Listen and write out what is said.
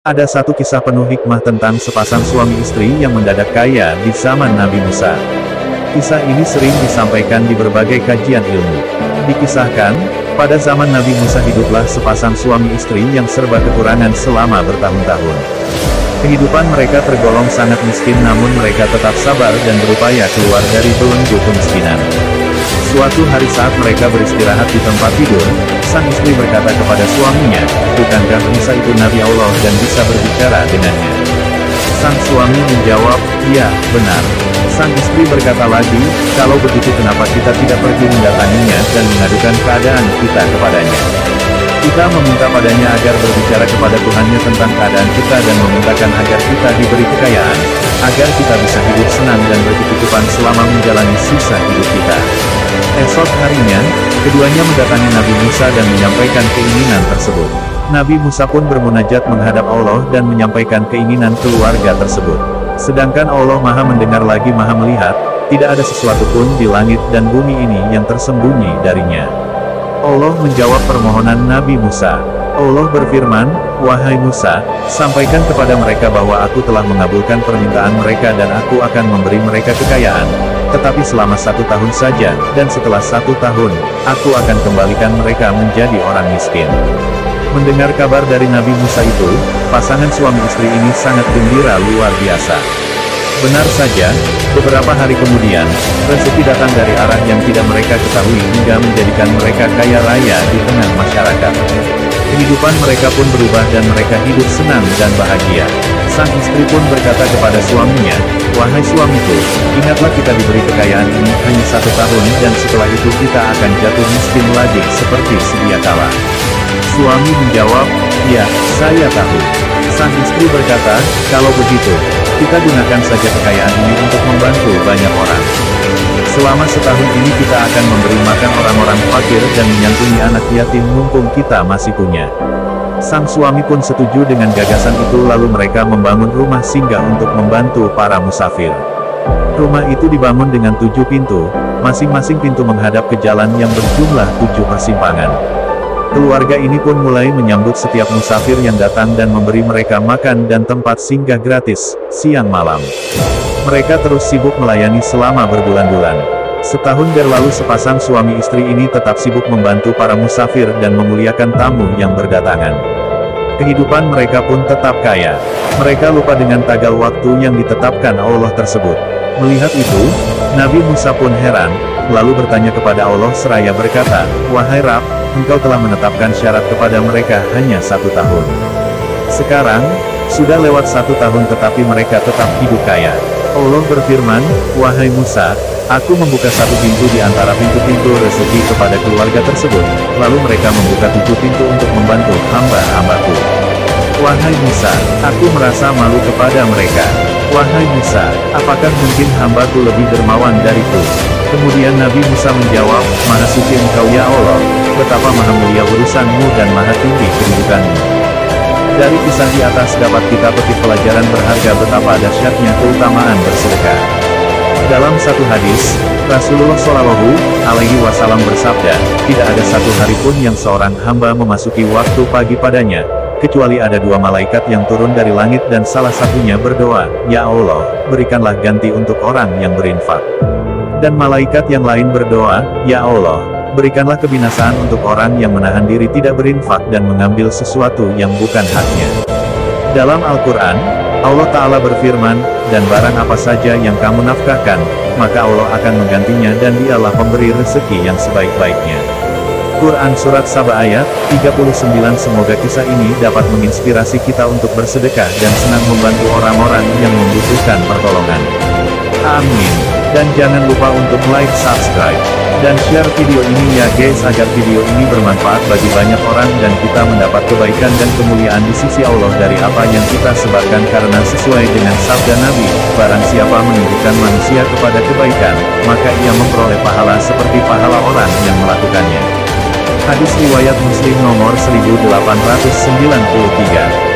Ada satu kisah penuh hikmah tentang sepasang suami istri yang mendadak kaya di zaman Nabi Musa. Kisah ini sering disampaikan di berbagai kajian ilmu. Dikisahkan, pada zaman Nabi Musa hiduplah sepasang suami istri yang serba kekurangan selama bertahun-tahun. Kehidupan mereka tergolong sangat miskin, namun mereka tetap sabar dan berupaya keluar dari belenggu kemiskinan. Suatu hari saat mereka beristirahat di tempat tidur, sang istri berkata kepada suaminya, "Bukankah Musa itu Nabi Allah dan bisa berbicara dengannya?" Sang suami menjawab, "Ya, benar." Sang istri berkata lagi, "Kalau begitu kenapa kita tidak pergi mendatanginya dan mengadukan keadaan kita kepadanya? Kita meminta padanya agar berbicara kepada Tuhannya tentang keadaan kita dan memintakan agar kita diberi kekayaan, agar kita bisa hidup senang dan berkecukupan selama menjalani sisa hidup kita." Esok harinya, keduanya mendatangi Nabi Musa dan menyampaikan keinginan tersebut. Nabi Musa pun bermunajat menghadap Allah dan menyampaikan keinginan keluarga tersebut. Sedangkan Allah Maha mendengar lagi Maha melihat, tidak ada sesuatu pun di langit dan bumi ini yang tersembunyi darinya. Allah menjawab permohonan Nabi Musa. Allah berfirman, "Wahai Musa, sampaikan kepada mereka bahwa aku telah mengabulkan permintaan mereka dan aku akan memberi mereka kekayaan. Tetapi selama 1 tahun saja, dan setelah 1 tahun, aku akan kembalikan mereka menjadi orang miskin." Mendengar kabar dari Nabi Musa itu, pasangan suami istri ini sangat gembira luar biasa. Benar saja, beberapa hari kemudian, rezeki datang dari arah yang tidak mereka ketahui hingga menjadikan mereka kaya raya di tengah masyarakat. Kehidupan mereka pun berubah dan mereka hidup senang dan bahagia. Sang istri pun berkata kepada suaminya, "Wahai suamiku, ingatlah kita diberi kekayaan ini hanya 1 tahun dan setelah itu kita akan jatuh miskin lagi seperti sedia kala." Suami menjawab, "Ya, saya tahu." Sang istri berkata, "Kalau begitu, kita gunakan saja kekayaan ini untuk membantu banyak orang. Selama 1 tahun ini kita akan memberi makan orang-orang fakir dan menyantuni anak yatim mumpung kita masih punya." Sang suami pun setuju dengan gagasan itu, lalu mereka membangun rumah singgah untuk membantu para musafir. Rumah itu dibangun dengan 7 pintu, masing-masing pintu menghadap ke jalan yang berjumlah 7 persimpangan. Keluarga ini pun mulai menyambut setiap musafir yang datang dan memberi mereka makan dan tempat singgah gratis, siang malam. Mereka terus sibuk melayani selama berbulan-bulan. Setahun berlalu, sepasang suami istri ini tetap sibuk membantu para musafir dan memuliakan tamu yang berdatangan. Kehidupan mereka pun tetap kaya. Mereka lupa dengan tanggal waktu yang ditetapkan Allah tersebut. Melihat itu, Nabi Musa pun heran, lalu bertanya kepada Allah seraya berkata, "Wahai Rabb, Engkau telah menetapkan syarat kepada mereka hanya 1 tahun. Sekarang, sudah lewat 1 tahun tetapi mereka tetap hidup kaya." Allah berfirman, "Wahai Musa, aku membuka 1 pintu di antara pintu-pintu rezeki kepada keluarga tersebut, lalu mereka membuka 7 pintu untuk membantu hamba-hambaku. Wahai Musa, aku merasa malu kepada mereka. Wahai Musa, apakah mungkin hambaku lebih dermawan dariku?" Kemudian Nabi Musa menjawab, "Maha suci Engkau ya Allah, betapa maha mulia urusanmu dan maha tinggi kedudukanmu." Dari kisah di atas dapat kita petik pelajaran berharga betapa dahsyatnya keutamaan bersedekah. Dalam satu hadis, Rasulullah Shallallahu Alaihi Wasallam bersabda, "Tidak ada 1 hari pun yang seorang hamba memasuki waktu pagi padanya, kecuali ada 2 malaikat yang turun dari langit dan salah satunya berdoa, 'Ya Allah, berikanlah ganti untuk orang yang berinfak.' Dan malaikat yang lain berdoa, 'Ya Allah, berikanlah kebinasaan untuk orang yang menahan diri tidak berinfak dan mengambil sesuatu yang bukan haknya.'" Dalam Al-Quran, Allah Ta'ala berfirman, "Dan barang apa saja yang kamu nafkahkan, maka Allah akan menggantinya dan Dialah pemberi rezeki yang sebaik-baiknya." Quran Surat Saba ayat 39. Semoga kisah ini dapat menginspirasi kita untuk bersedekah dan senang membantu orang-orang yang membutuhkan pertolongan. Amin. Dan jangan lupa untuk like, subscribe, dan share video ini ya guys, agar video ini bermanfaat bagi banyak orang dan kita mendapat kebaikan dan kemuliaan di sisi Allah dari apa yang kita sebarkan, karena sesuai dengan sabda Nabi, barang siapa menunjukkan manusia kepada kebaikan, maka ia memperoleh pahala seperti pahala orang yang melakukannya. Hadis riwayat Muslim nomor 1893.